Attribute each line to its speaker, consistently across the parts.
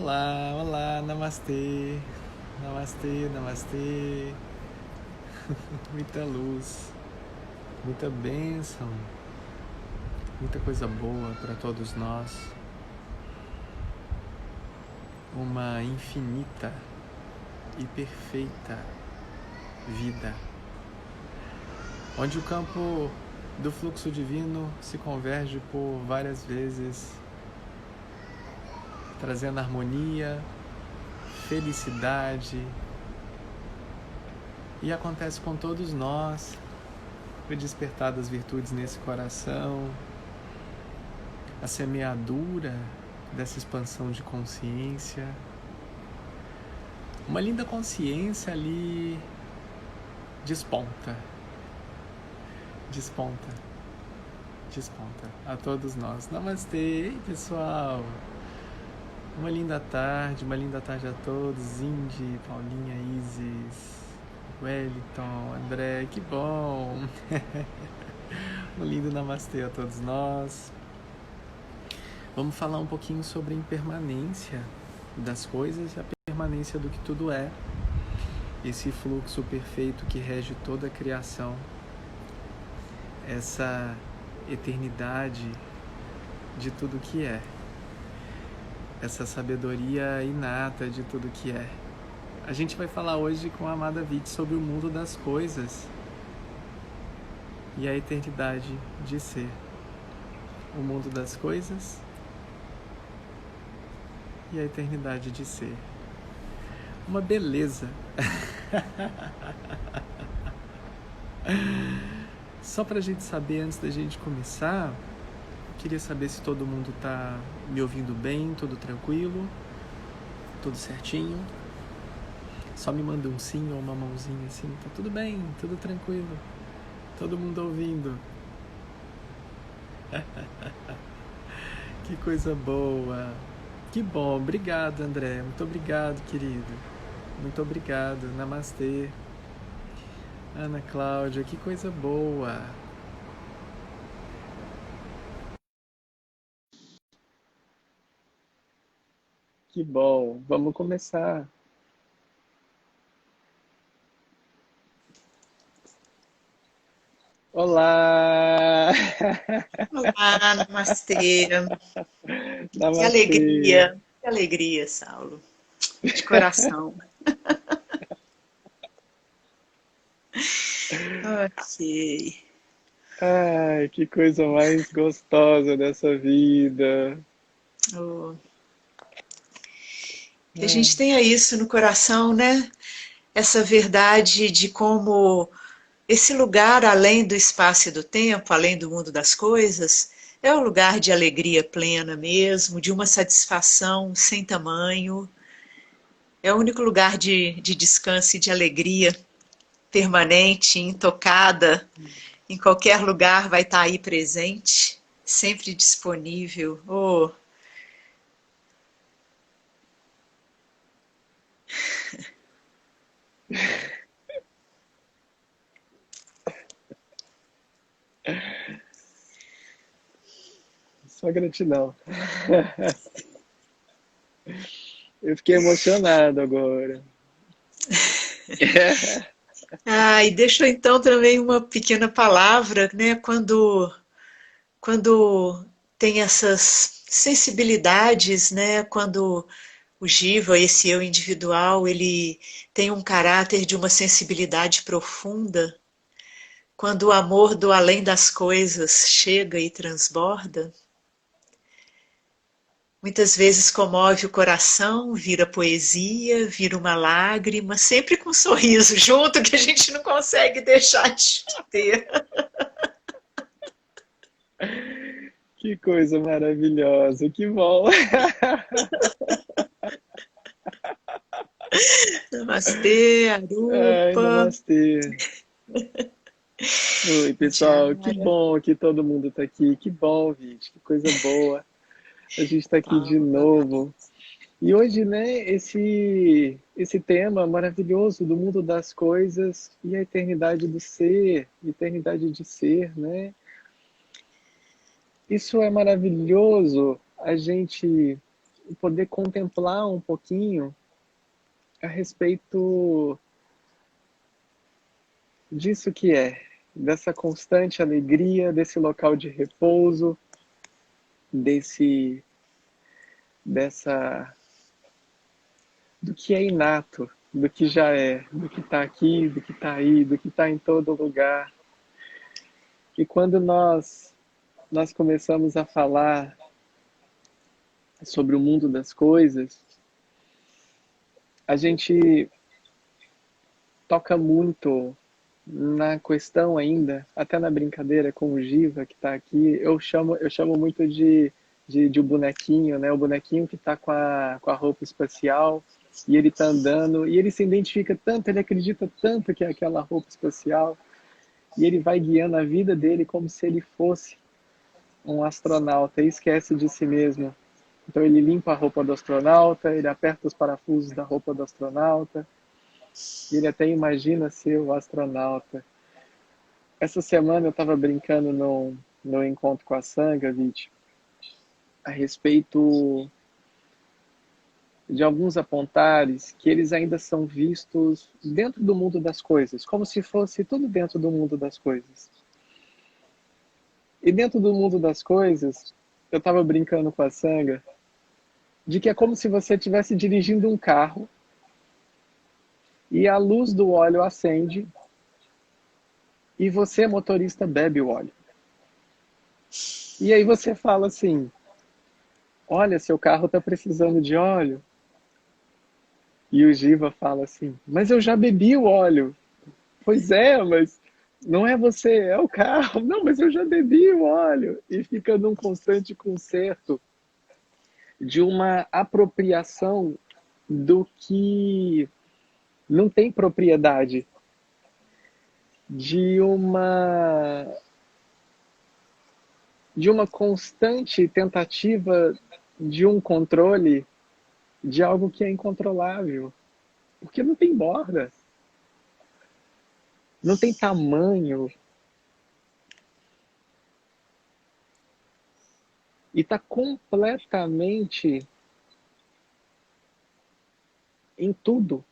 Speaker 1: Olá, olá, namastê, namastê, namastê. Muita luz, muita bênção, muita coisa boa para todos nós. Uma infinita e perfeita vida, onde o campo do fluxo divino se converge por várias vezes, trazendo harmonia, felicidade, e acontece com todos nós o despertar das virtudes nesse coração, a semeadura dessa expansão de consciência, uma linda consciência ali desponta, desponta, desponta a todos nós. Namastê, ei pessoal! Uma linda tarde a todos. Indy, Paulinha, Isis, Wellington, André, que bom! Um lindo namastê a todos nós. Vamos falar um pouquinho sobre a impermanência das coisas e a permanência do que tudo é. Esse fluxo perfeito que rege toda a criação. Essa eternidade de tudo que é. Essa sabedoria inata de tudo que é. A gente vai falar hoje com a amada Vit sobre o mundo das coisas e a eternidade de ser. O mundo das coisas e a eternidade de ser. Uma beleza. Só pra gente saber, antes da gente começar, queria saber se todo mundo tá me ouvindo bem, tudo tranquilo, tudo certinho. Só me manda um sim ou uma mãozinha assim, tá tudo bem, tudo tranquilo, todo mundo ouvindo. Que coisa boa. Que bom, obrigado André, muito obrigado querido. Muito obrigado, namastê. Ana Cláudia, que coisa boa. Que bom, vamos começar. Olá!
Speaker 2: Olá, namastê.
Speaker 1: Namastê!
Speaker 2: Que alegria, Saulo, de coração. Ok.
Speaker 1: Ai, que coisa mais gostosa dessa vida.
Speaker 2: Oh, que a
Speaker 1: Ah,
Speaker 2: gente tenha isso no coração, né? Essa verdade de como esse lugar, além do espaço e do tempo, além do mundo das coisas, é um lugar de alegria plena mesmo, de uma satisfação sem tamanho. É o único lugar de descanso e de alegria permanente, intocada. Em qualquer lugar vai estar aí presente, sempre disponível. Oh,
Speaker 1: só gratidão. Eu fiquei emocionado agora.
Speaker 2: e deixa então também uma pequena palavra, né? Quando tem essas sensibilidades, né? Quando o Jiva, esse eu individual, ele tem um caráter de uma sensibilidade profunda. Quando o amor do além das coisas chega e transborda, muitas vezes comove o coração, vira poesia, vira uma lágrima, sempre com um sorriso junto que a gente não consegue deixar de ter.
Speaker 1: Que coisa maravilhosa, que bom.
Speaker 2: Namastê,
Speaker 1: Ai,
Speaker 2: Arupa,
Speaker 1: namastê. Oi, pessoal, que
Speaker 2: Jara,
Speaker 1: bom que todo mundo tá aqui. Que bom, gente, que coisa boa. A gente tá aqui de
Speaker 2: Paula.
Speaker 1: novo. E hoje, né, esse tema maravilhoso do mundo das coisas e a eternidade do ser, eternidade de ser, né? Isso é maravilhoso a gente poder contemplar um pouquinho a respeito disso que é, dessa constante alegria, desse local de repouso, dessa, do que é inato, do que já é, do que está aqui, do que está aí, do que está em todo lugar. E quando nós começamos a falar sobre o mundo das coisas, a gente toca muito na questão ainda, até na brincadeira com o Giva que está aqui, eu chamo muito de bonequinho, né? O bonequinho que está com a roupa espacial e ele está andando e ele se identifica tanto, ele acredita tanto que é aquela roupa espacial e ele vai guiando a vida dele como se ele fosse um astronauta e esquece de si mesmo. Então ele limpa a roupa do astronauta, ele aperta os parafusos da roupa do astronauta, e ele até imagina ser o astronauta. Essa semana eu estava brincando no encontro com a Sanghavit a respeito de alguns apontares que eles ainda são vistos dentro do mundo das coisas, como se fosse tudo dentro do mundo das coisas. E dentro do mundo das coisas, eu estava brincando com a Sangha de que é como se você estivesse dirigindo um carro e a luz do óleo acende e você, motorista, bebe o óleo. E aí você fala assim, olha, seu carro está precisando de óleo. E o Giva fala assim, mas eu já bebi o óleo. Pois é, mas não é você, é o carro. Não, mas eu já bebi o óleo. E fica num constante conserto de uma apropriação do que não tem propriedade. De uma constante tentativa de um controle de algo que é incontrolável. Porque não tem borda, não tem tamanho. E está completamente em tudo.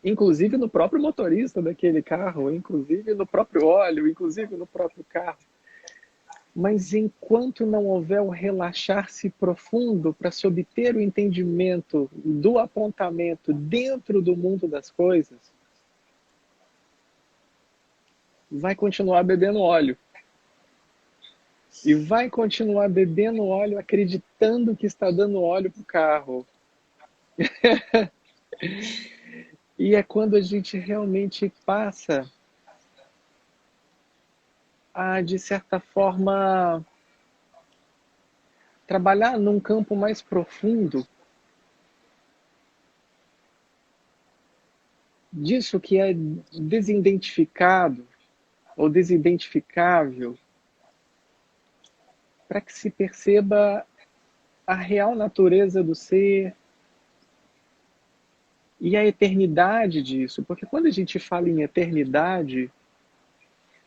Speaker 1: Inclusive no próprio motorista daquele carro, inclusive no próprio óleo, inclusive no próprio carro. Mas enquanto não houver o relaxar-se profundo para se obter o entendimento do apontamento dentro do mundo das coisas, vai continuar bebendo óleo. E vai continuar bebendo óleo acreditando que está dando óleo para o carro. E é quando a gente realmente passa a, de certa forma, trabalhar num campo mais profundo disso que é desidentificado ou desidentificável, para que se perceba a real natureza do ser e a eternidade disso. Porque quando a gente fala em eternidade,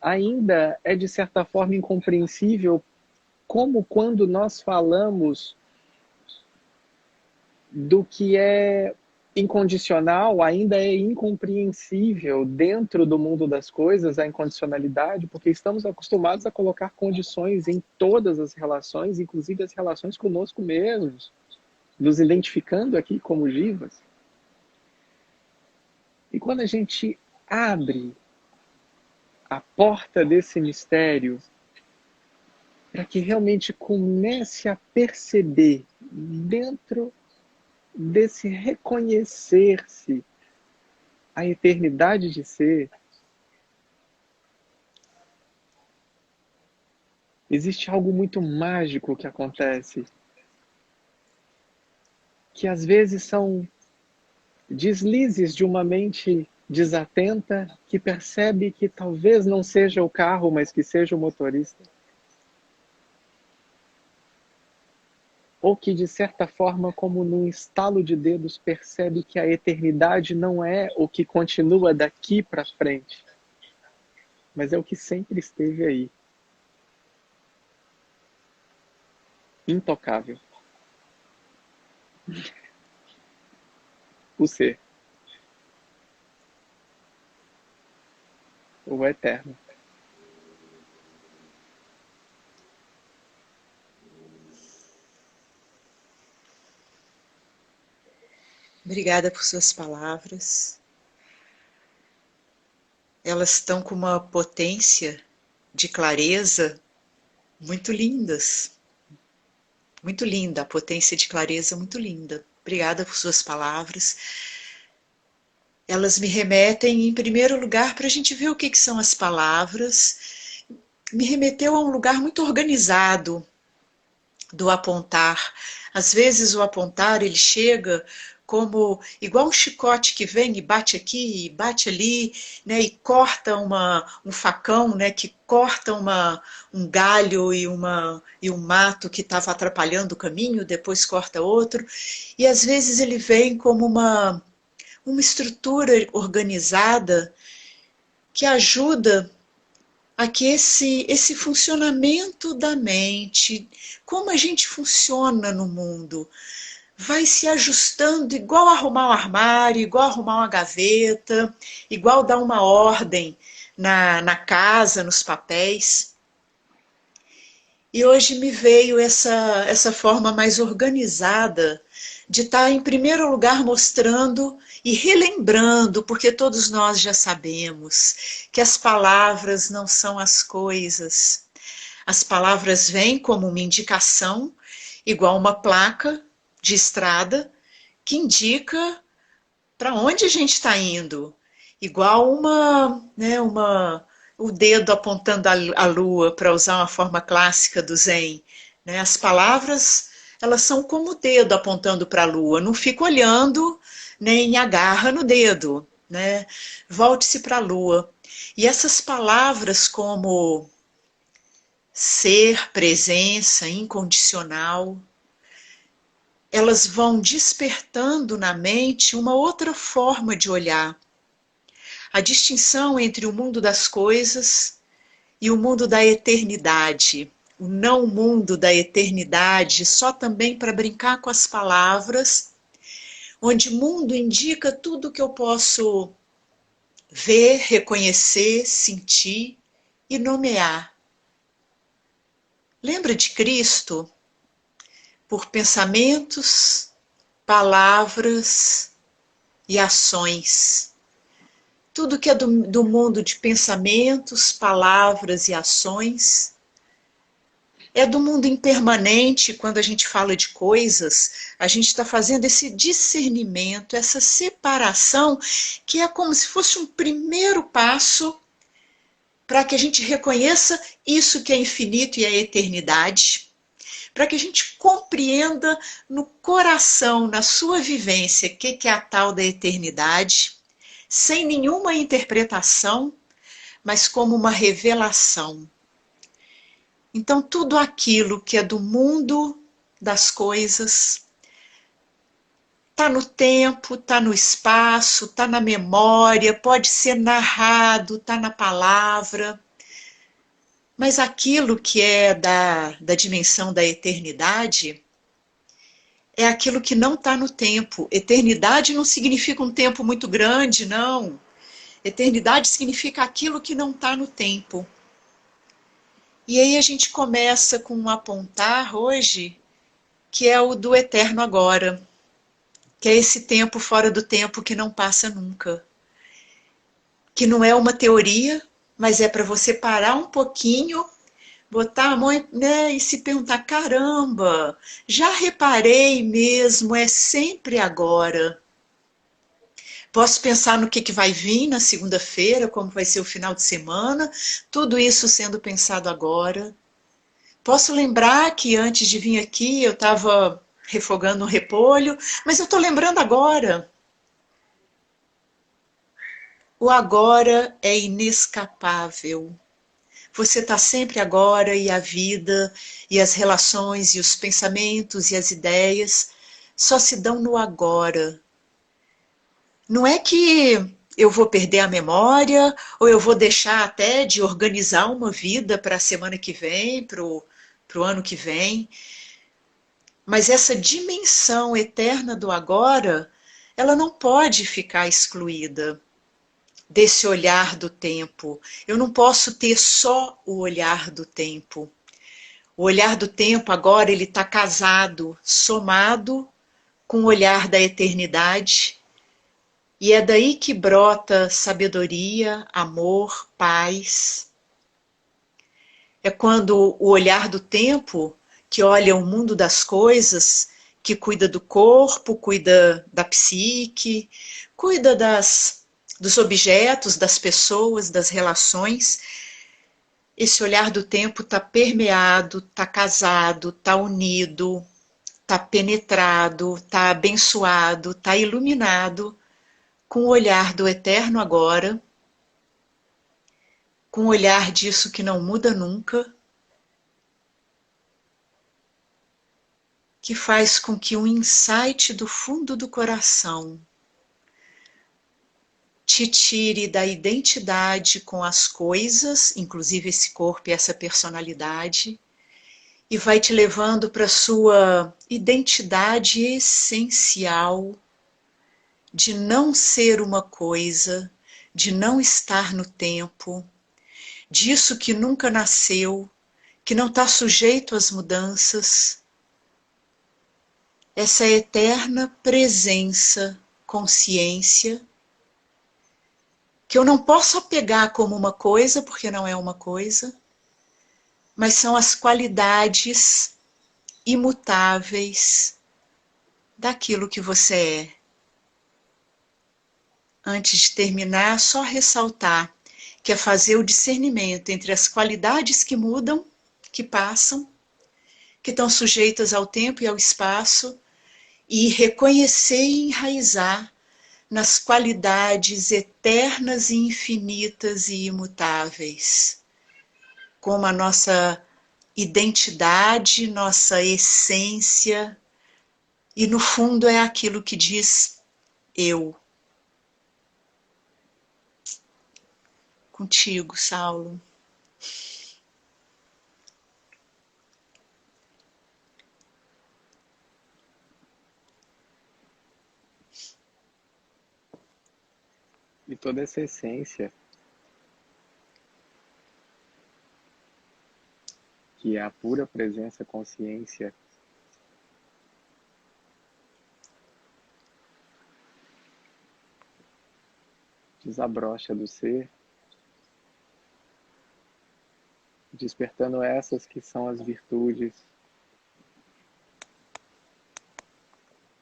Speaker 1: ainda é de certa forma incompreensível como quando nós falamos do que é incondicional, ainda é incompreensível dentro do mundo das coisas a incondicionalidade, porque estamos acostumados a colocar condições em todas as relações, inclusive as relações conosco mesmos, nos identificando aqui como jivas. E quando a gente abre a porta desse mistério para que realmente comece a perceber dentro desse reconhecer-se a eternidade de ser, existe algo muito mágico que acontece, que às vezes são deslizes de uma mente desatenta que percebe que talvez não seja o carro, mas que seja o motorista. Ou que, de certa forma, como num estalo de dedos, percebe que a eternidade não é o que continua daqui para frente, mas é o que sempre esteve aí, intocável. O ser, o eterno.
Speaker 2: Obrigada por suas palavras. Elas estão com uma potência de clareza muito lindas. Muito linda, a potência de clareza muito linda. Obrigada por suas palavras. Elas me remetem, em primeiro lugar, para a gente ver o que são as palavras. Me remeteu a um lugar muito organizado do apontar. Às vezes o apontar, ele chega como igual um chicote que vem e bate aqui e bate ali, né, e corta um facão, né, que corta um galho e um mato que estava atrapalhando o caminho, depois corta outro. E às vezes ele vem como uma estrutura organizada que ajuda a que esse funcionamento da mente, como a gente funciona no mundo, vai se ajustando igual arrumar um armário, igual arrumar uma gaveta, igual dar uma ordem na casa, nos papéis. E hoje me veio essa forma mais organizada de estar, em primeiro lugar, mostrando e relembrando, porque todos nós já sabemos que as palavras não são as coisas. As palavras vêm como uma indicação, igual uma placa de estrada, que indica para onde a gente está indo. Igual o dedo apontando a lua, para usar uma forma clássica do Zen. Né? As palavras, elas são como o dedo apontando para a lua. Não fica olhando, nem agarra no dedo. Né? Volte-se para a lua. E essas palavras como ser, presença, incondicional, elas vão despertando na mente uma outra forma de olhar. A distinção entre o mundo das coisas e o mundo da eternidade. O não mundo da eternidade, só também para brincar com as palavras, onde mundo indica tudo que eu posso ver, reconhecer, sentir e nomear. Lembra de Cristo? Por pensamentos, palavras e ações. Tudo que é do mundo de pensamentos, palavras e ações é do mundo impermanente. Quando a gente fala de coisas, a gente está fazendo esse discernimento, essa separação, que é como se fosse um primeiro passo para que a gente reconheça isso que é infinito e a eternidade, para que a gente compreenda no coração, na sua vivência, o que é a tal da eternidade, sem nenhuma interpretação, mas como uma revelação. Então, tudo aquilo que é do mundo das coisas está no tempo, está no espaço, está na memória, pode ser narrado, está na palavra. Mas aquilo que é da dimensão da eternidade é aquilo que não está no tempo. Eternidade não significa um tempo muito grande, não. Eternidade significa aquilo que não está no tempo. E aí a gente começa com um apontar hoje, que é o do eterno agora, que é esse tempo fora do tempo que não passa nunca. Que não é uma teoria, mas é para você parar um pouquinho, botar a mão, né, e se perguntar, caramba, já reparei mesmo, é sempre agora. Posso pensar no que vai vir na segunda-feira, como vai ser o final de semana, tudo isso sendo pensado agora. Posso lembrar que antes de vir aqui eu estava refogando um repolho, mas eu estou lembrando agora. O agora é inescapável. Você está sempre agora e a vida, e as relações, e os pensamentos, e as ideias só se dão no agora. Não é que eu vou perder a memória, ou eu vou deixar até de organizar uma vida para a semana que vem, para o ano que vem. Mas essa dimensão eterna do agora, ela não pode ficar excluída desse olhar do tempo. Eu não posso ter só o olhar do tempo. O olhar do tempo agora ele está casado, somado com o olhar da eternidade, e é daí que brota sabedoria, amor, paz. É quando o olhar do tempo, que olha o mundo das coisas, que cuida do corpo, cuida da psique, cuida dos objetos, das pessoas, das relações. Esse olhar do tempo está permeado, está casado, está unido, está penetrado, está abençoado, está iluminado com o olhar do eterno agora, com o olhar disso que não muda nunca, que faz com que um insight do fundo do coração te tire da identidade com as coisas, inclusive esse corpo e essa personalidade, e vai te levando para a sua identidade essencial de não ser uma coisa, de não estar no tempo, disso que nunca nasceu, que não está sujeito às mudanças, essa eterna presença, consciência, que eu não posso apegar como uma coisa, porque não é uma coisa, mas são as qualidades imutáveis daquilo que você é. Antes de terminar, só ressaltar que é fazer o discernimento entre as qualidades que mudam, que passam, que estão sujeitas ao tempo e ao espaço, e reconhecer e enraizar nas qualidades eternas e infinitas e imutáveis, como a nossa identidade, nossa essência, e no fundo é aquilo que diz eu. Contigo, Saulo.
Speaker 1: E toda essa essência, que é a pura presença consciência, desabrocha do ser, despertando essas que são as virtudes,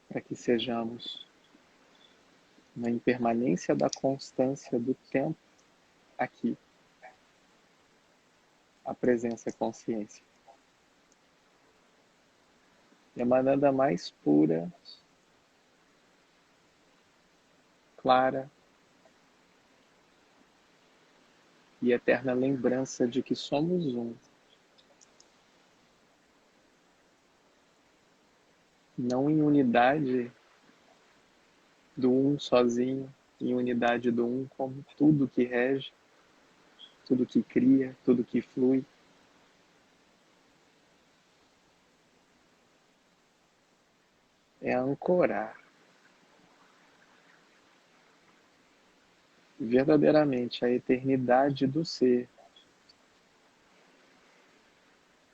Speaker 1: para que sejamos na impermanência da constância do tempo aqui, a presença consciência. Emanando a mais pura, clara e eterna lembrança de que somos um. Não em unidade do um sozinho, em unidade do um como tudo que rege, tudo que cria, tudo que flui. É ancorar verdadeiramente a eternidade do ser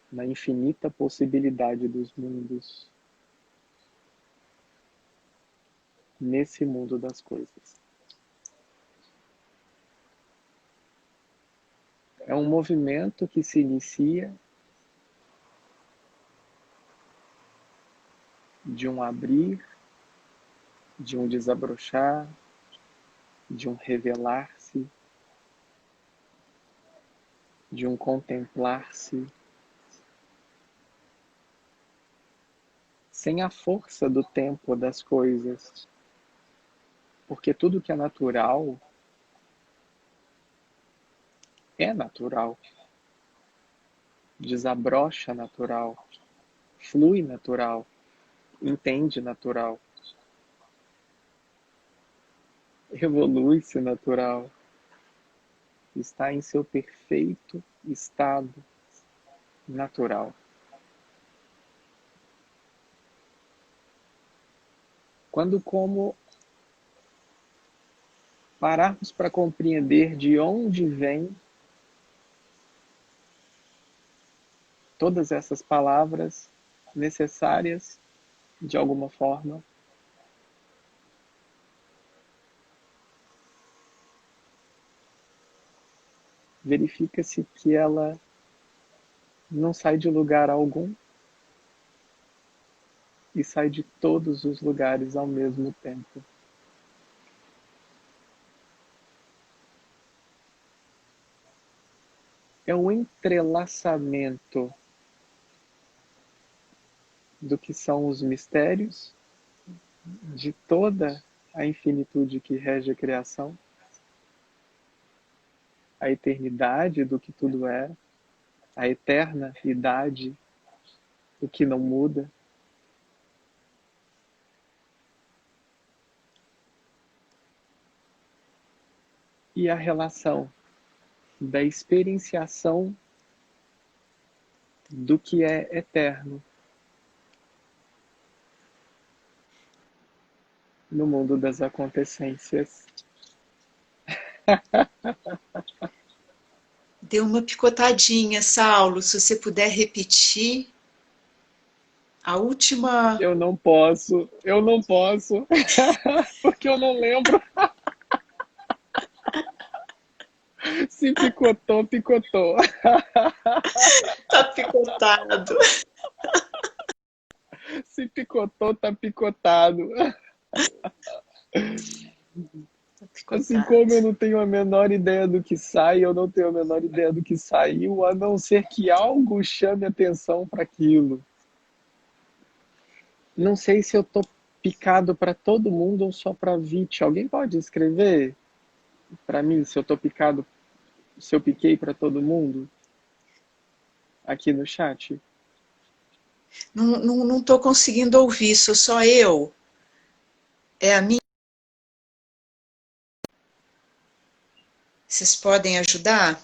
Speaker 1: na infinita possibilidade dos mundos, nesse mundo das coisas. É um movimento que se inicia de um abrir, de um desabrochar, de um revelar-se, de um contemplar-se, sem a força do tempo das coisas, porque tudo que é natural, desabrocha natural, flui natural, entende natural, evolui-se natural, está em seu perfeito estado natural. Quando como pararmos para compreender de onde vêm todas essas palavras necessárias de alguma forma, verifica-se que ela não sai de lugar algum e sai de todos os lugares ao mesmo tempo. É um entrelaçamento do que são os mistérios de toda a infinitude que rege a criação, a eternidade do que tudo é, a eterna idade, o que não muda, e a relação da experienciação do que é eterno no mundo das acontecências.
Speaker 2: Deu uma picotadinha, Saulo, se você puder repetir a última...
Speaker 1: Eu não posso, porque eu não lembro. Se picotou, picotou.
Speaker 2: Tá picotado.
Speaker 1: Se picotou, tá picotado.
Speaker 2: Tá
Speaker 1: Assim
Speaker 2: picotado.
Speaker 1: como eu não tenho a menor ideia do que sai, eu não tenho a menor ideia do que saiu, a não ser que algo chame atenção para aquilo. Não sei se eu tô picado para todo mundo ou só para Vit. Alguém pode escrever para mim se eu tô picado, se eu piquei para todo mundo aqui no chat?
Speaker 2: Não tô conseguindo ouvir, sou só eu. É a minha... Vocês podem ajudar?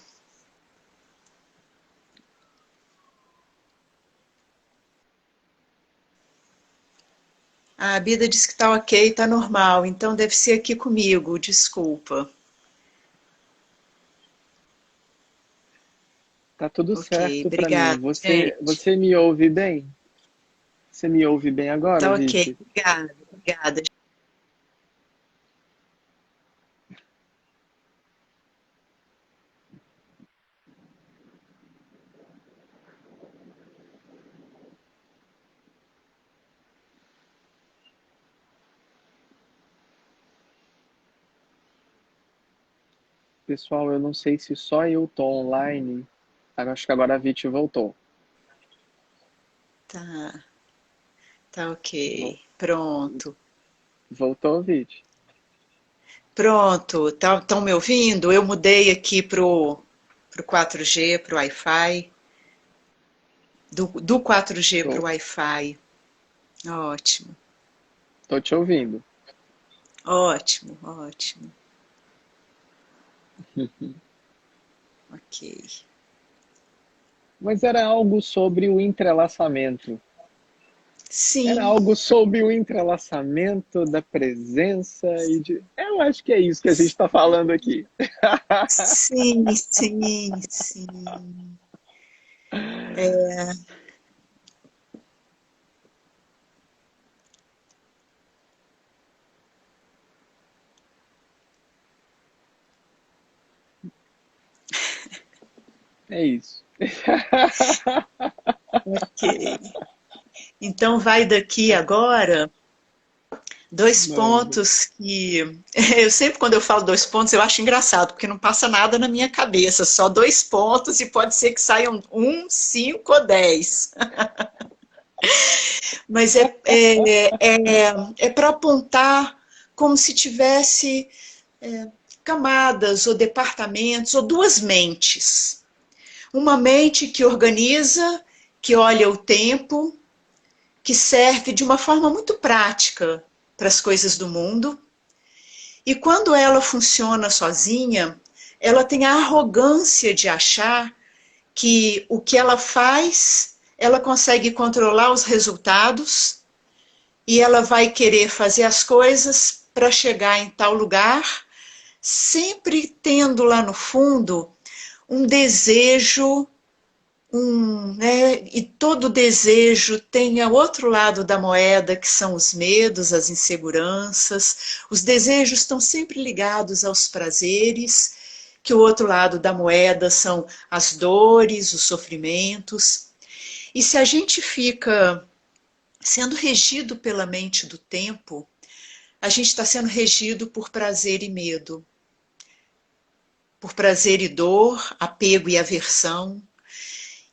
Speaker 2: A Bida disse que tá ok, tá normal, então deve ser aqui comigo, desculpa.
Speaker 1: Tá tudo
Speaker 2: Ok,
Speaker 1: certo para mim.
Speaker 2: obrigada, gente.
Speaker 1: Você me ouve bem? Você me ouve bem agora,
Speaker 2: Tá ok,
Speaker 1: Vit?
Speaker 2: obrigada, obrigada.
Speaker 1: Pessoal, eu não sei se só eu tô online. Acho que agora a Vit voltou.
Speaker 2: Tá, tá ok, pronto.
Speaker 1: Voltou, Vit?
Speaker 2: Pronto, estão me ouvindo? Eu mudei aqui pro 4G, pro Wi-Fi. Do 4G pro
Speaker 1: Tô,
Speaker 2: Wi-Fi. Ótimo,
Speaker 1: tô te ouvindo.
Speaker 2: ótimo, ótimo. Ok.
Speaker 1: Mas era algo sobre o entrelaçamento. Era
Speaker 2: Sim,
Speaker 1: algo sobre o entrelaçamento da presença e de. Eu acho que é isso que a gente está falando aqui.
Speaker 2: sim, sim, sim.
Speaker 1: É isso.
Speaker 2: Ok. Então vai daqui agora dois
Speaker 1: Manda.
Speaker 2: pontos que eu sempre quando eu falo dois pontos eu acho engraçado porque não passa nada na minha cabeça, só dois pontos e pode ser que saiam 1, 5 ou 10. Mas é para apontar como se tivesse camadas ou departamentos ou duas mentes. Uma mente que organiza, que olha o tempo, que serve de uma forma muito prática para as coisas do mundo. E quando ela funciona sozinha, ela tem a arrogância de achar que o que ela faz, ela consegue controlar os resultados e ela vai querer fazer as coisas para chegar em tal lugar, sempre tendo lá no fundo um desejo, e todo desejo tem o outro lado da moeda, que são os medos, as inseguranças. Os desejos estão sempre ligados aos prazeres, que o outro lado da moeda são as dores, os sofrimentos. E se a gente fica sendo regido pela mente do tempo, a gente está sendo regido por prazer e medo, por prazer e dor, apego e aversão.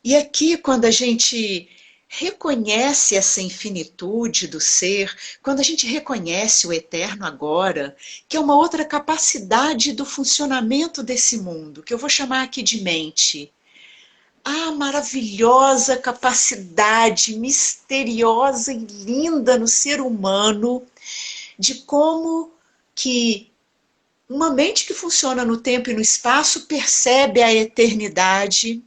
Speaker 2: E aqui, quando a gente reconhece essa infinitude do ser, quando a gente reconhece o eterno agora, que é uma outra capacidade do funcionamento desse mundo, que eu vou chamar aqui de mente. A maravilhosa capacidade misteriosa e linda no ser humano de como que uma mente que funciona no tempo e no espaço percebe a eternidade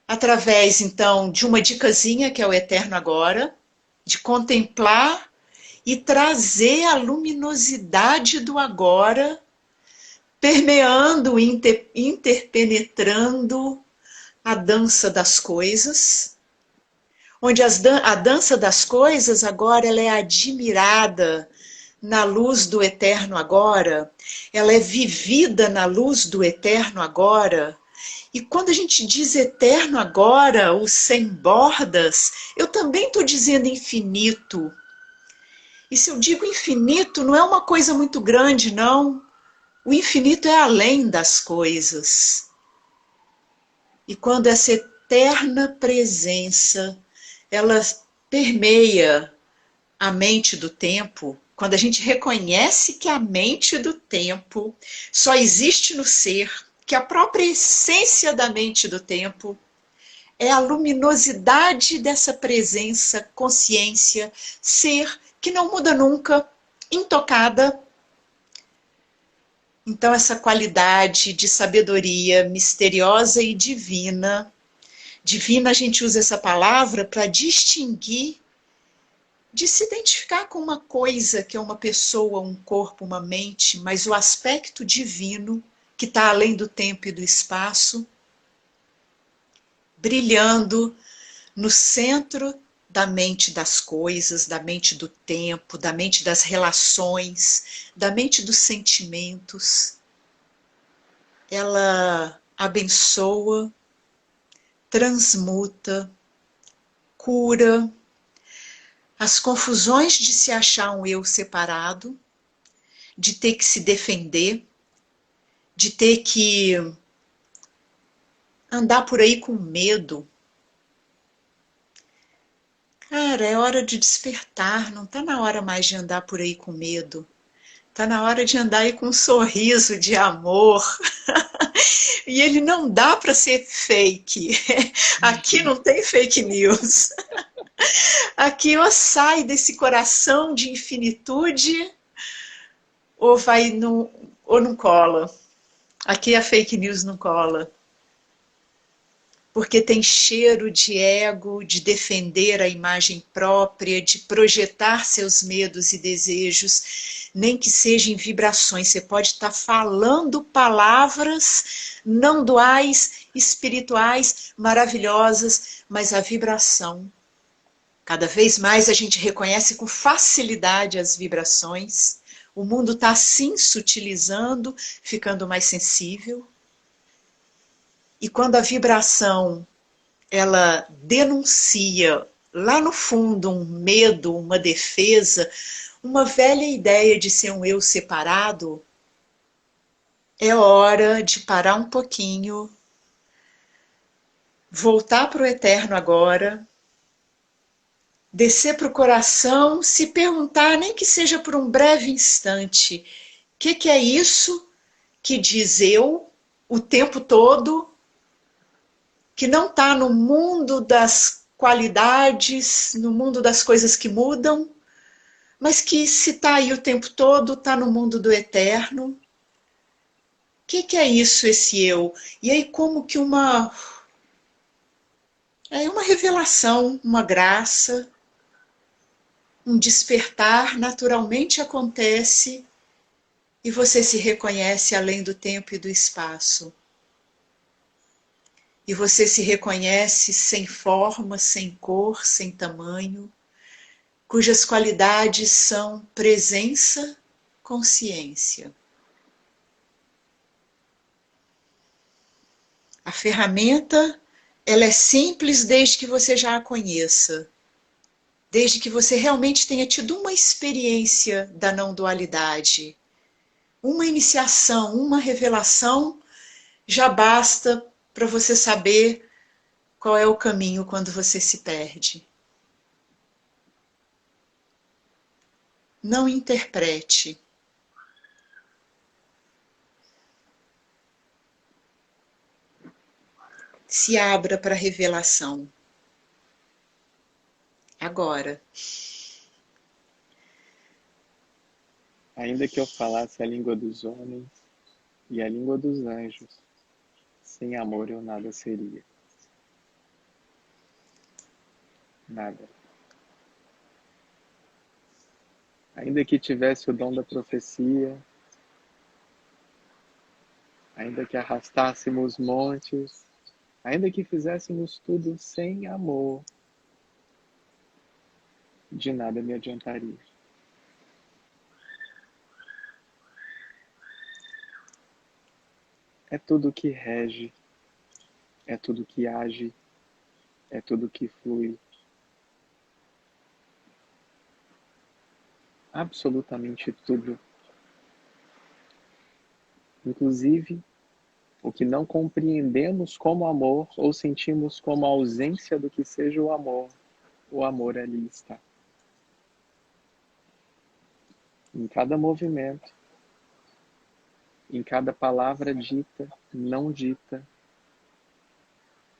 Speaker 2: através, então, de uma dicasinha que é o eterno agora, de contemplar e trazer a luminosidade do agora, permeando, interpenetrando a dança das coisas, onde a dança das coisas agora ela é admirada na luz do eterno agora, ela é vivida na luz do eterno agora. E quando a gente diz eterno agora, o sem bordas, eu também estou dizendo infinito. E se eu digo infinito, não é uma coisa muito grande, não. O infinito é além das coisas. E quando essa eterna presença, ela permeia a mente do tempo, quando a gente reconhece que a mente do tempo só existe no ser, que a própria essência da mente do tempo é a luminosidade dessa presença, consciência, ser, que não muda nunca, intocada. Então, essa qualidade de sabedoria misteriosa e divina, divina a gente usa essa palavra para distinguir, de se identificar com uma coisa que é uma pessoa, um corpo, uma mente, mas o aspecto divino, que está além do tempo e do espaço, brilhando no centro da mente das coisas, da mente do tempo, da mente das relações, da mente dos sentimentos. Ela abençoa, transmuta, cura as confusões de se achar um eu separado, de ter que se defender, de ter que andar por aí com medo. Cara, é hora de despertar, não está na hora mais de andar por aí com medo. Está na hora de andar aí com um sorriso de amor. E ele não dá para ser fake. Aqui não tem fake news. Aqui ou sai desse coração de infinitude ou vai no, ou não cola. Aqui a fake news não cola. Porque tem cheiro de ego, de defender a imagem própria, de projetar seus medos e desejos, nem que seja em vibrações. Você pode estar falando palavras não duais, espirituais, maravilhosas, mas a vibração. Cada vez mais a gente reconhece com facilidade as vibrações. O mundo está assim sutilizando, ficando mais sensível. E quando a vibração ela denuncia lá no fundo um medo, uma defesa, uma velha ideia de ser um eu separado, é hora de parar um pouquinho, voltar para o eterno agora, descer para o coração, se perguntar, nem que seja por um breve instante, o que é isso que diz eu o tempo todo, que não está no mundo das qualidades, no mundo das coisas que mudam, mas que se está aí o tempo todo, está no mundo do eterno. O que é isso, esse eu? E aí como que uma revelação, uma graça, um despertar naturalmente acontece e você se reconhece além do tempo e do espaço. E você se reconhece sem forma, sem cor, sem tamanho, cujas qualidades são presença, consciência. A ferramenta, ela é simples desde que você já a conheça, desde que você realmente tenha tido uma experiência da não dualidade, uma iniciação, uma revelação, já basta para você saber qual é o caminho quando você se perde. Não interprete. Se abra para a revelação. Agora.
Speaker 1: Ainda que eu falasse a língua dos homens e a língua dos anjos, sem amor eu nada seria. Nada. Ainda que tivesse o dom da profecia, ainda que arrastássemos montes, ainda que fizéssemos tudo sem amor, de nada me adiantaria. É tudo que rege, é tudo que age, é tudo que flui. Absolutamente tudo. Inclusive, o que não compreendemos como amor ou sentimos como ausência do que seja o amor ali está. Em cada movimento, em cada palavra dita, não dita,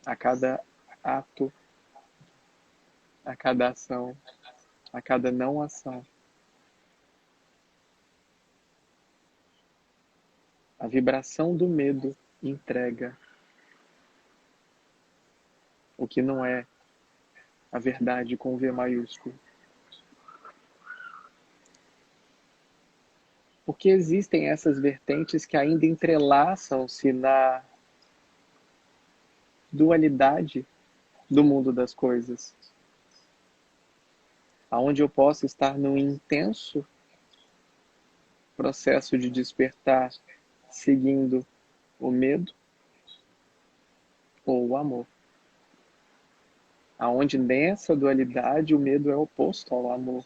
Speaker 1: a cada ato, a cada ação, a cada não ação. A vibração do medo entrega o que não é a verdade com V maiúsculo. Porque existem essas vertentes que ainda entrelaçam-se na dualidade do mundo das coisas. Onde eu posso estar num intenso processo de despertar, seguindo o medo ou o amor. Aonde nessa dualidade o medo é oposto ao amor.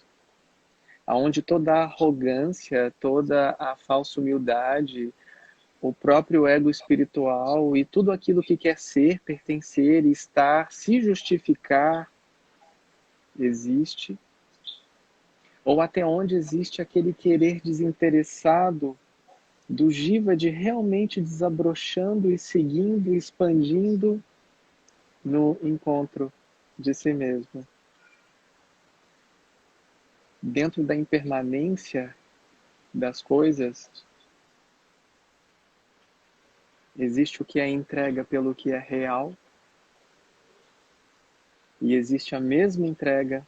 Speaker 1: Aonde toda a arrogância, toda a falsa humildade, o próprio ego espiritual e tudo aquilo que quer ser, pertencer, estar, se justificar, existe. Ou até onde existe aquele querer desinteressado do Jiva de realmente desabrochando e seguindo, expandindo no encontro de si mesmo. Dentro da impermanência das coisas, existe o que é entrega pelo que é real, e existe a mesma entrega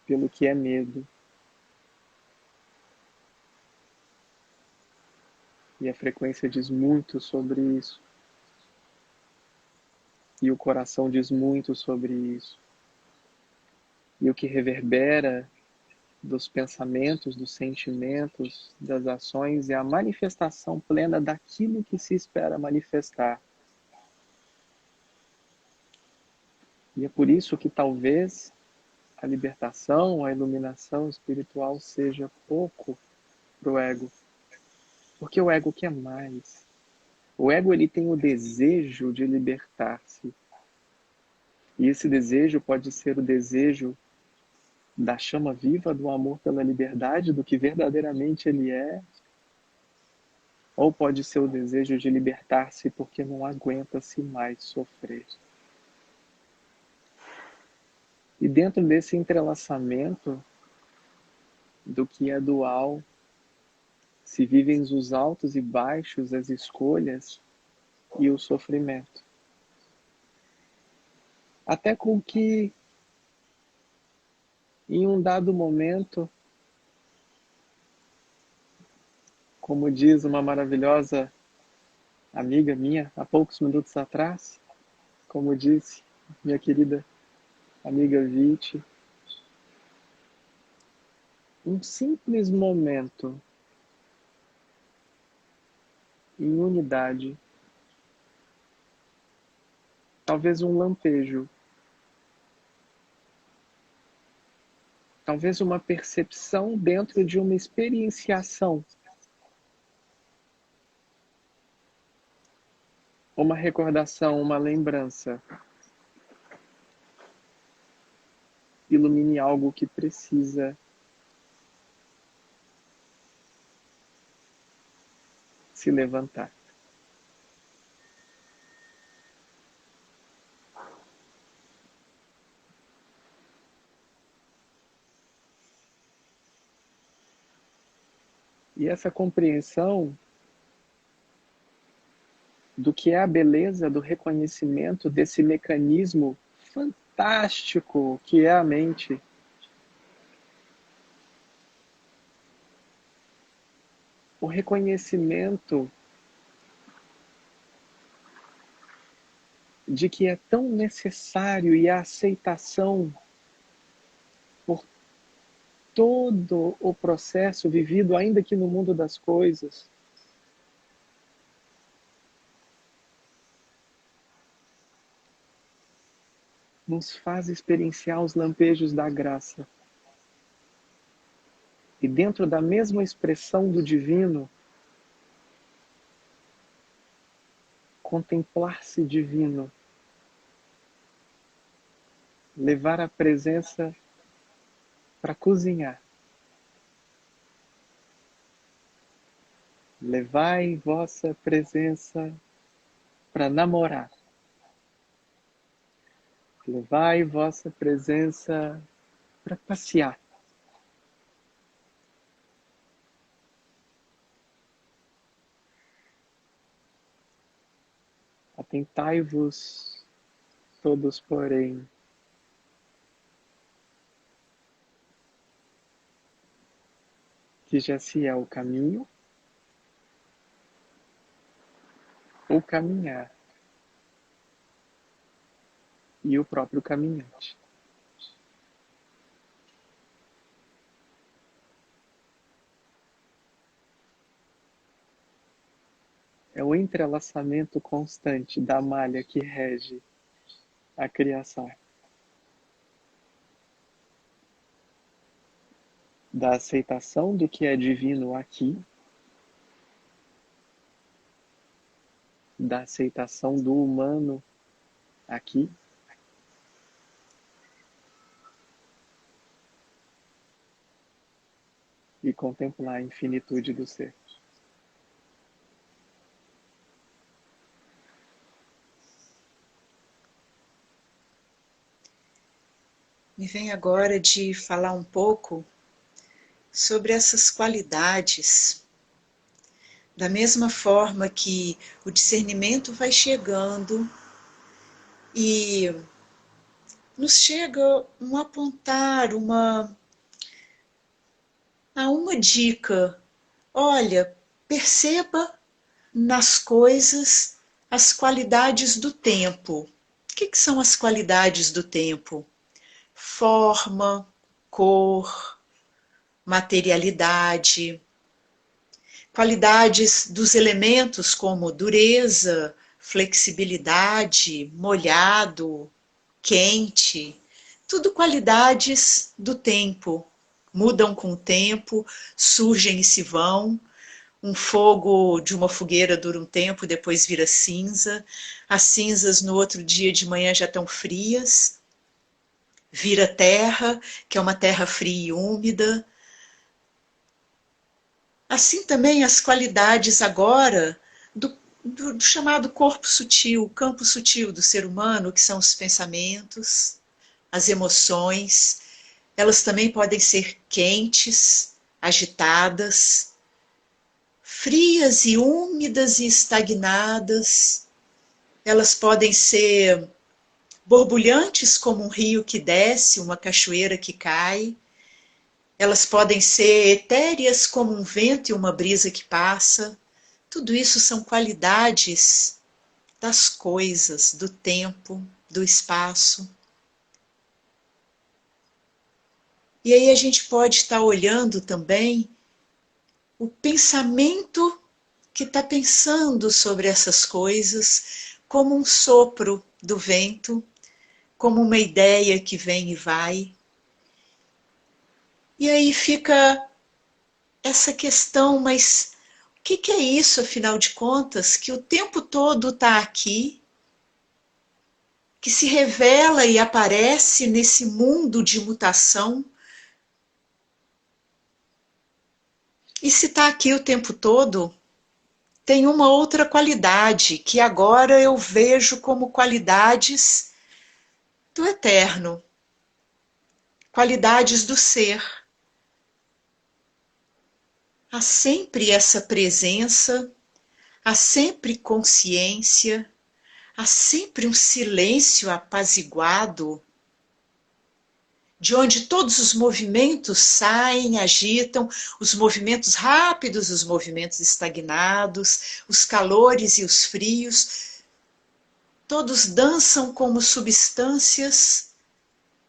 Speaker 1: pelo que é medo. E a frequência diz muito sobre isso. E o coração diz muito sobre isso. E o que reverbera dos pensamentos, dos sentimentos, das ações é a manifestação plena daquilo que se espera manifestar. E é por isso que talvez a libertação, a iluminação espiritual seja pouco para o ego. Porque o ego quer mais. O ego ele tem o desejo de libertar-se. E esse desejo pode ser o desejo da chama viva do amor pela liberdade, do que verdadeiramente ele é, ou pode ser o desejo de libertar-se porque não aguenta-se mais sofrer. E dentro desse entrelaçamento do que é dual, se vivem os altos e baixos, as escolhas e o sofrimento. Até com que Em um dado momento, como diz uma maravilhosa amiga minha, há poucos minutos atrás, como disse minha querida amiga Viti, um simples momento em unidade, talvez um lampejo, talvez uma percepção dentro de uma experienciação, uma recordação, uma lembrança, ilumine algo que precisa se levantar. E essa compreensão do que é a beleza do reconhecimento desse mecanismo fantástico que é a mente, o reconhecimento de que é tão necessário e a aceitação por todo o processo vivido ainda aqui no mundo das coisas, nos faz experienciar os lampejos da graça. E dentro da mesma expressão do divino, contemplar-se divino, levar a presença para cozinhar. Levai vossa presença para namorar. Levai vossa presença para passear. Atentai-vos todos, porém, que já se é o caminho, o caminhar e o próprio caminhante. É o entrelaçamento constante da malha que rege a criação. Da aceitação do que é divino aqui, da aceitação do humano aqui, e contemplar a infinitude do ser.
Speaker 2: Me vem agora de falar um pouco sobre essas qualidades, da mesma forma que o discernimento vai chegando e nos chega um apontar, uma dica. Olha, perceba nas coisas as qualidades do tempo. O que são as qualidades do tempo? Forma, cor, materialidade, qualidades dos elementos como dureza, flexibilidade, molhado, quente, tudo qualidades do tempo. Mudam com o tempo, surgem e se vão. Um fogo de uma fogueira dura um tempo, depois vira cinza. As cinzas no outro dia de manhã já estão frias. Vira terra, que é uma terra fria e úmida. Assim também as qualidades agora do chamado corpo sutil, o campo sutil do ser humano, que são os pensamentos, as emoções. Elas também podem ser quentes, agitadas, frias e úmidas e estagnadas. Elas podem ser borbulhantes como um rio que desce, uma cachoeira que cai. Elas podem ser etéreas como um vento e uma brisa que passa. Tudo isso são qualidades das coisas, do tempo, do espaço. E aí a gente pode estar olhando também o pensamento que está pensando sobre essas coisas como um sopro do vento, como uma ideia que vem e vai. E aí fica essa questão, mas o que é isso, afinal de contas, que o tempo todo está aqui, que se revela e aparece nesse mundo de mutação? E se está aqui o tempo todo, tem uma outra qualidade que agora eu vejo como qualidades do eterno, qualidades do ser. Há sempre essa presença, há sempre consciência, há sempre um silêncio apaziguado, de onde todos os movimentos saem, agitam, os movimentos rápidos, os movimentos estagnados, os calores e os frios, todos dançam como substâncias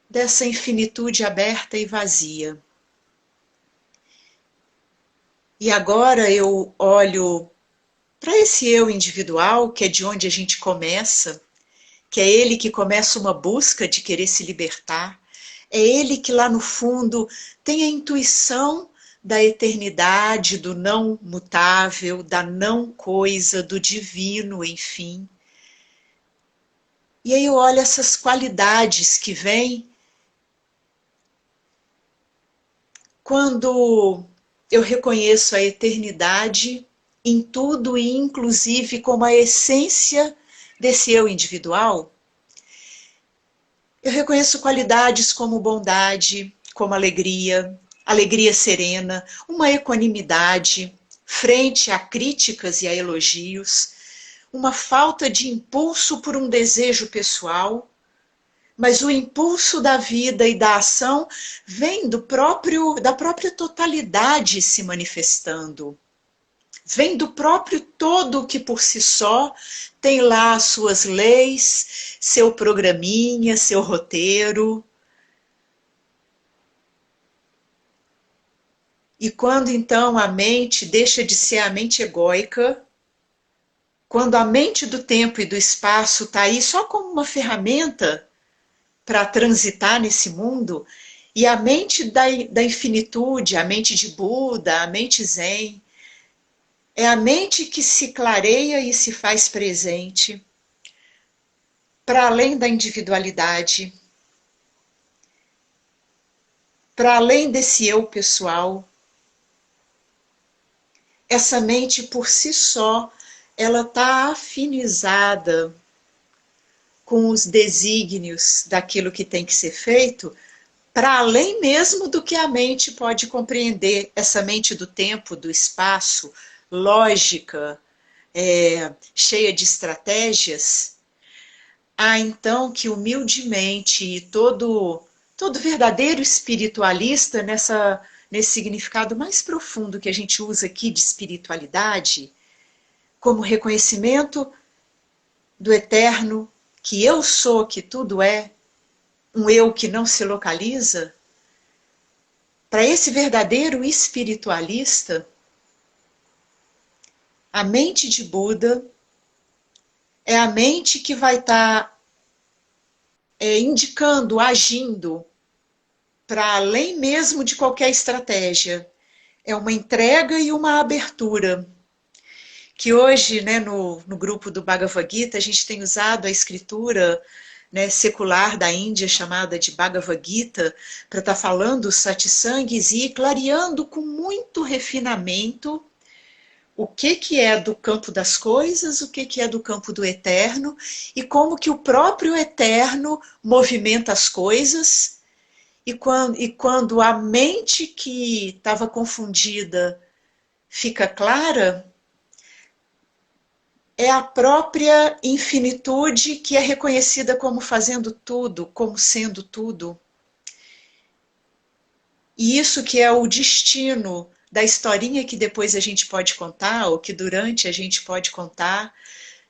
Speaker 2: dessa infinitude aberta e vazia. E agora eu olho para esse eu individual, que é de onde a gente começa, que é ele que começa uma busca de querer se libertar, é ele que lá no fundo tem a intuição da eternidade, do não mutável, da não coisa, do divino, enfim. E aí eu olho essas qualidades que vêm quando eu reconheço a eternidade em tudo e inclusive como a essência desse eu individual. Eu reconheço qualidades como bondade, como alegria, alegria serena, uma equanimidade frente a críticas e a elogios, uma falta de impulso por um desejo pessoal, mas o impulso da vida e da ação vem da própria totalidade se manifestando. Vem do próprio todo que por si só tem lá as suas leis, seu programinha, seu roteiro. E quando então a mente deixa de ser a mente egóica, quando a mente do tempo e do espaço está aí só como uma ferramenta para transitar nesse mundo, e a mente da infinitude, a mente de Buda, a mente Zen, é a mente que se clareia e se faz presente para além da individualidade, para além desse eu pessoal. Essa mente por si só, ela está afinizada com os desígnios daquilo que tem que ser feito, para além mesmo do que a mente pode compreender, essa mente do tempo, do espaço, lógica, cheia de estratégias. Há então que humildemente todo verdadeiro espiritualista nesse significado mais profundo que a gente usa aqui de espiritualidade, como reconhecimento do eterno, que eu sou, que tudo é, um eu que não se localiza, para esse verdadeiro espiritualista, a mente de Buda é a mente que vai estar indicando, agindo, para além mesmo de qualquer estratégia. É uma entrega e uma abertura. Que hoje, né, no grupo do Bhagavad Gita, a gente tem usado a escritura, né, secular da Índia, chamada de Bhagavad Gita, para estar falando os satsangs e ir clareando com muito refinamento o que é do campo das coisas, o que é do campo do eterno, e como que o próprio eterno movimenta as coisas, e quando a mente que estava confundida fica clara, é a própria infinitude que é reconhecida como fazendo tudo, como sendo tudo. E isso que é o destino da historinha que depois a gente pode contar, ou que durante a gente pode contar,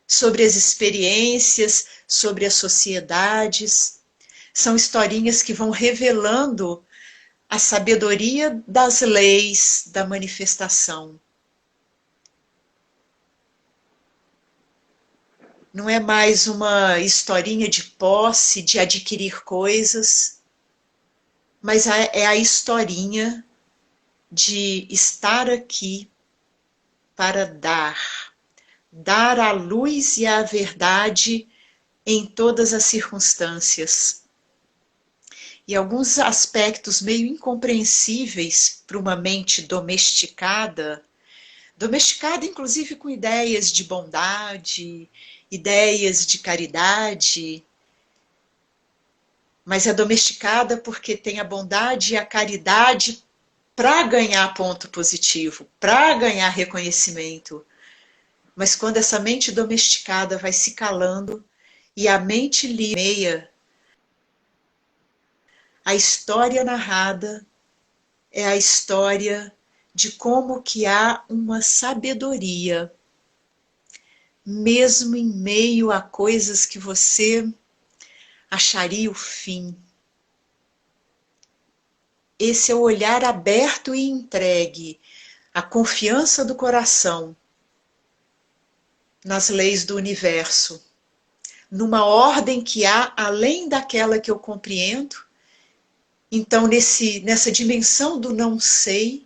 Speaker 2: sobre as experiências, sobre as sociedades. São historinhas que vão revelando a sabedoria das leis da manifestação. Não é mais uma historinha de posse, de adquirir coisas, mas é a historinha de estar aqui para dar a luz e a verdade em todas as circunstâncias. E alguns aspectos meio incompreensíveis para uma mente domesticada, domesticada inclusive com ideias de bondade, ideias de caridade, mas é domesticada porque tem a bondade e a caridade para ganhar ponto positivo, para ganhar reconhecimento. Mas quando essa mente domesticada vai se calando e a mente livre, a história narrada é a história de como que há uma sabedoria, mesmo em meio a coisas que você acharia o fim. Esse é o olhar aberto e entregue, a confiança do coração nas leis do universo, numa ordem que há além daquela que eu compreendo. Então, nessa dimensão do não sei,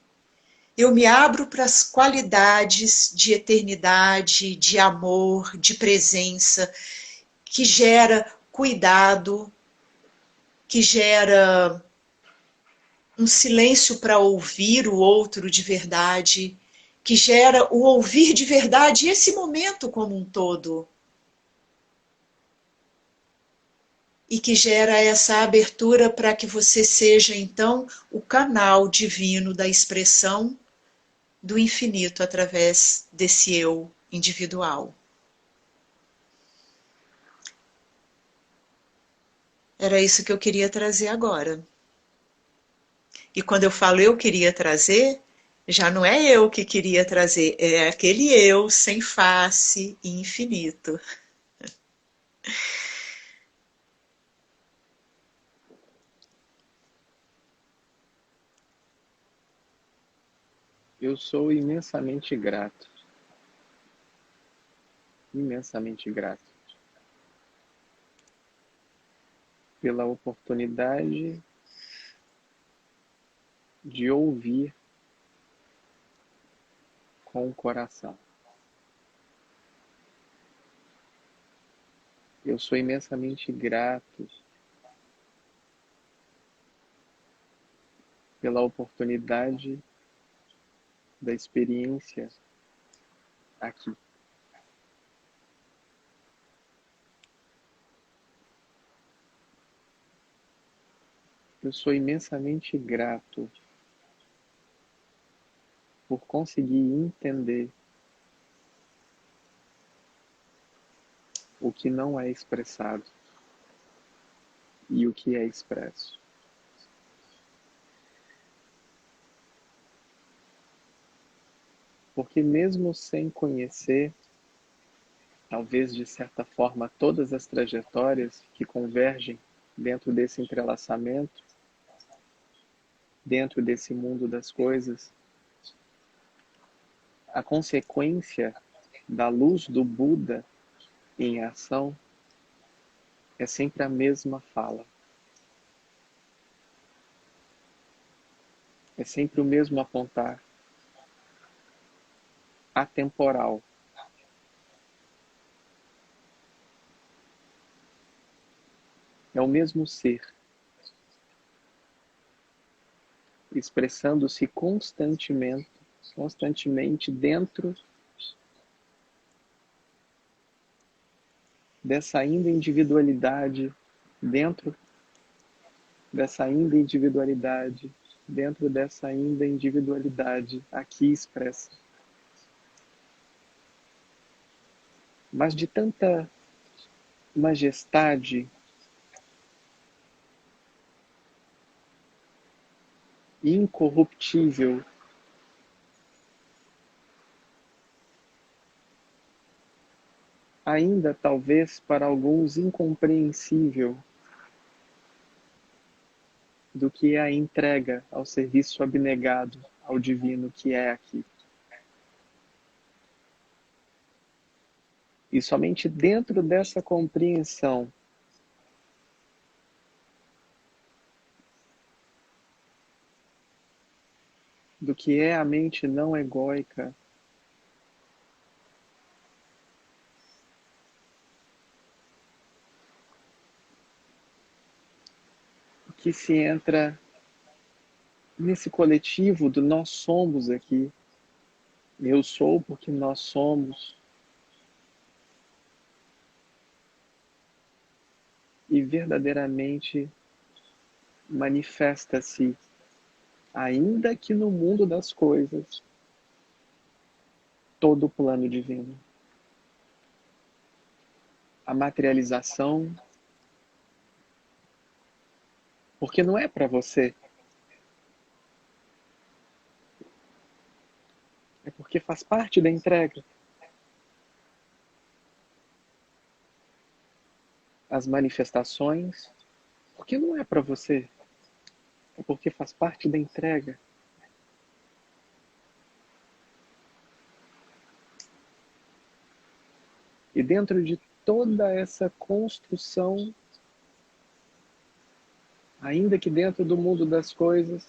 Speaker 2: eu me abro para as qualidades de eternidade, de amor, de presença, que gera cuidado, que gera um silêncio para ouvir o outro de verdade, que gera o ouvir de verdade esse momento como um todo. E que gera essa abertura para que você seja, então, o canal divino da expressão do infinito através desse eu individual. Era isso que eu queria trazer agora. E quando eu falo eu queria trazer, já não é eu que queria trazer, é aquele eu sem face e infinito.
Speaker 1: Eu sou imensamente grato pela oportunidade de ouvir com o coração. Eu sou imensamente grato pela oportunidade da experiência aqui. Eu sou imensamente grato por conseguir entender o que não é expressado e o que é expresso. Porque mesmo sem conhecer, talvez de certa forma, todas as trajetórias que convergem dentro desse entrelaçamento, dentro desse mundo das coisas, a consequência da luz do Buda em ação é sempre a mesma fala. É sempre o mesmo apontar atemporal. É o mesmo ser, expressando-se constantemente dentro dessa ainda individualidade, dentro dessa ainda individualidade, dentro dessa ainda individualidade aqui expressa. mas de tanta majestade incorruptível, ainda talvez para alguns incompreensível, do que é a entrega ao serviço abnegado ao divino que é aqui. E somente dentro dessa compreensão do que é a mente não egóica, que se entra nesse coletivo do nós somos aqui. Eu sou porque nós somos. E verdadeiramente manifesta-se, ainda que no mundo das coisas, todo o plano divino. A materialização, porque não é para você, é porque faz parte da entrega. As manifestações, porque não é para você, é porque faz parte da entrega. E dentro de toda essa construção, ainda que dentro do mundo das coisas,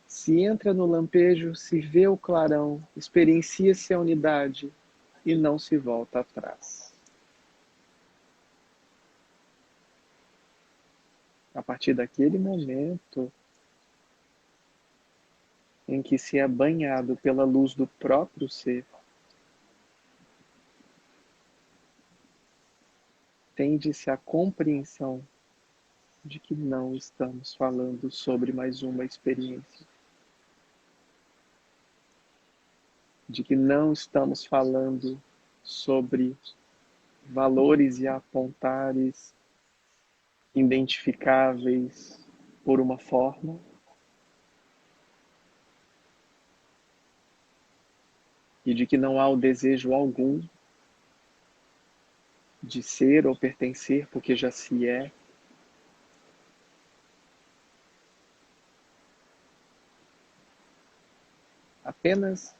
Speaker 1: se entra no lampejo, se vê o clarão, experiencia-se a unidade e não se volta atrás. A partir daquele momento em que se é banhado pela luz do próprio ser, tende-se a compreensão de que não estamos falando sobre mais uma experiência, de que não estamos falando sobre valores e apontares identificáveis por uma forma, e de que não há o desejo algum de ser ou pertencer, porque já se é. Apenas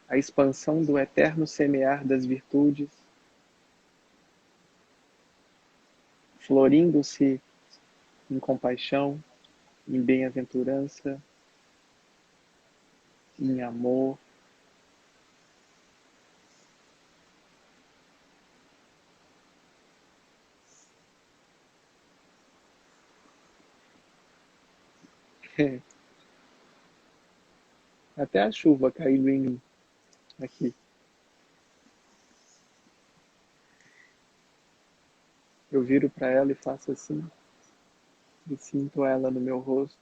Speaker 1: a expansão do eterno semear das virtudes, florindo-se em compaixão, em bem-aventurança, em amor. Até a chuva caindo em mim aqui. Eu viro para ela e faço assim, e sinto ela no meu rosto.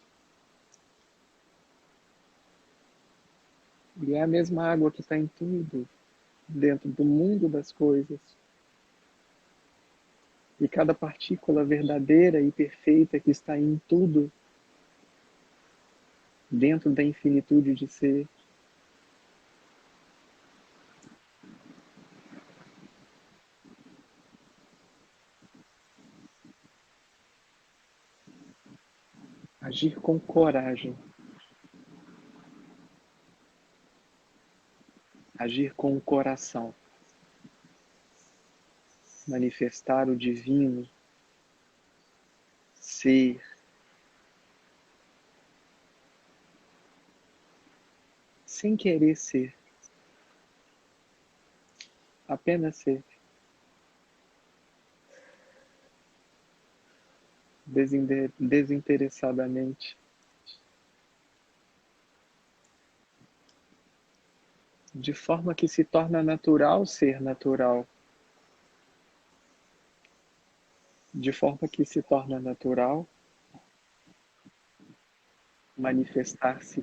Speaker 1: E é a mesma água que está em tudo, dentro do mundo das coisas. E cada partícula verdadeira e perfeita que está em tudo, dentro da infinitude de ser, agir com coragem, agir com o coração, manifestar o divino, ser, sem querer ser, apenas ser, desinteressadamente, de forma que se torna natural ser natural, de forma que se torna natural manifestar-se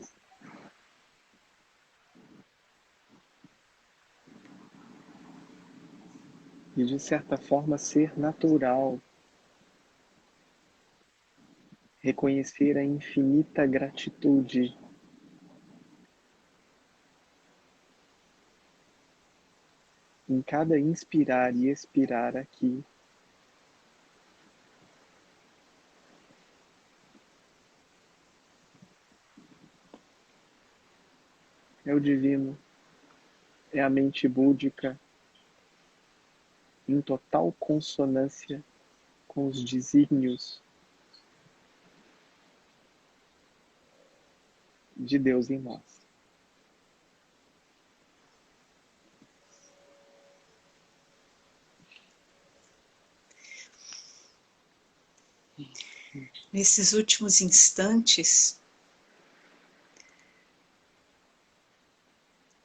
Speaker 1: e de certa forma ser natural, reconhecer a infinita gratitude em cada inspirar e expirar aqui. É o divino, é a mente búdica, em total consonância com os desígnios de Deus em nós.
Speaker 2: Nesses últimos instantes,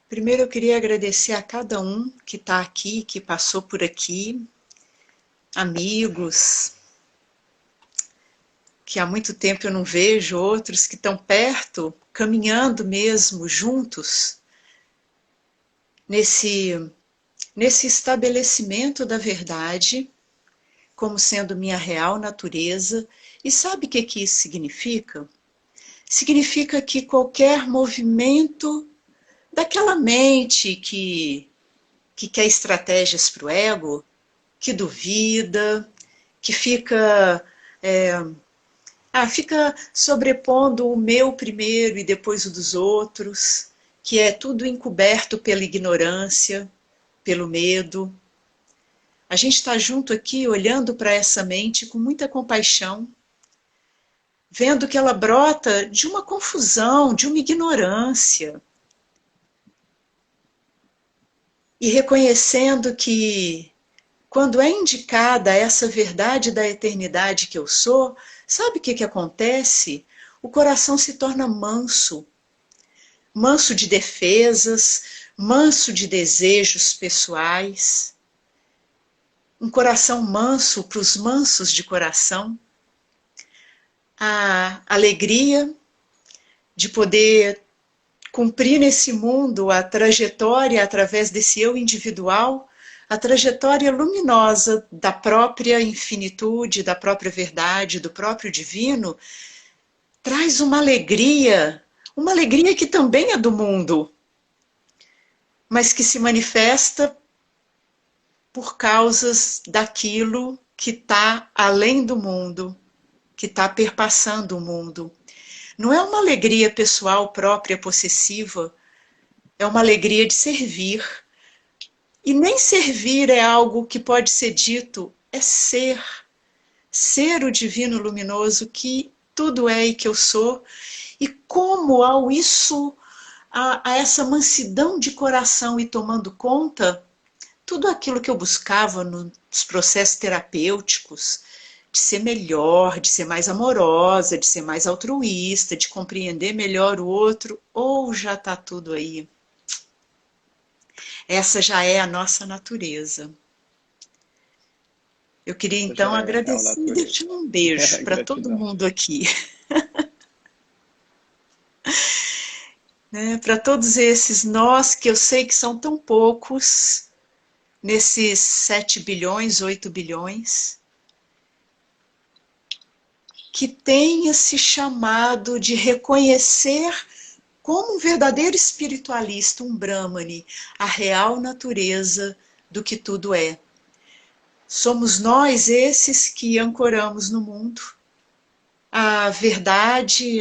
Speaker 2: primeiro eu queria agradecer a cada um que está aqui, que passou por aqui, amigos, que há muito tempo eu não vejo, outros que estão perto, caminhando mesmo, juntos, nesse estabelecimento da verdade, como sendo minha real natureza. E sabe o que isso significa? Significa que qualquer movimento daquela mente que quer estratégias para o ego, que duvida, que fica fica sobrepondo o meu primeiro e depois o dos outros, que é tudo encoberto pela ignorância, pelo medo. A gente está junto aqui olhando para essa mente com muita compaixão, vendo que ela brota de uma confusão, de uma ignorância, e reconhecendo que quando é indicada essa verdade da eternidade que eu sou, sabe o que acontece? O coração se torna manso, manso de defesas, manso de desejos pessoais, um coração manso para os mansos de coração, a alegria de poder cumprir nesse mundo a trajetória através desse eu individual, a trajetória luminosa da própria infinitude, da própria verdade, do próprio divino, traz uma alegria que também é do mundo, mas que se manifesta por causas daquilo que está além do mundo, que está perpassando o mundo. Não é uma alegria pessoal própria, possessiva, é uma alegria de servir. E nem servir é algo que pode ser dito, é ser. Ser o divino luminoso que tudo é e que eu sou. E como ao isso, a essa mansidão de coração e tomando conta, tudo aquilo que eu buscava nos processos terapêuticos, de ser melhor, de ser mais amorosa, de ser mais altruísta, de compreender melhor o outro, ou já está tudo aí. Essa já é a nossa natureza. Eu queria
Speaker 1: Essa
Speaker 2: então
Speaker 1: já é a real
Speaker 2: agradecer e
Speaker 1: natureza.
Speaker 2: deixar um beijo para todo
Speaker 1: Gratidão.
Speaker 2: mundo aqui. Né? Para todos esses nós que eu sei que são tão poucos, nesses 7 bilhões, 8 bilhões, que tem esse chamado de reconhecer como um verdadeiro espiritualista, um Brahmane, a real natureza do que tudo é. Somos nós esses que ancoramos no mundo a verdade,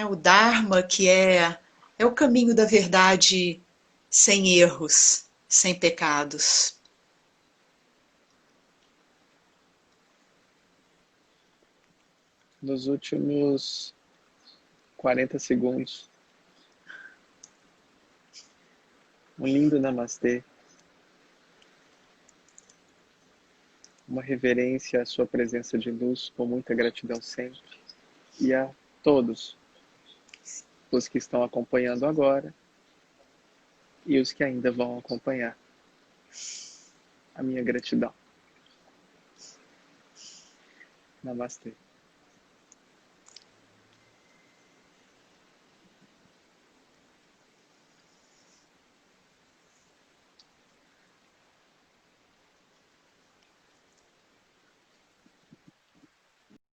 Speaker 2: o Dharma, que é o caminho da verdade sem erros, sem pecados.
Speaker 1: Nos últimos 40 segundos, um lindo namastê, uma reverência à sua presença de luz, com muita gratidão sempre, e a todos os que estão acompanhando agora e os que ainda vão acompanhar. A minha gratidão. Namastê.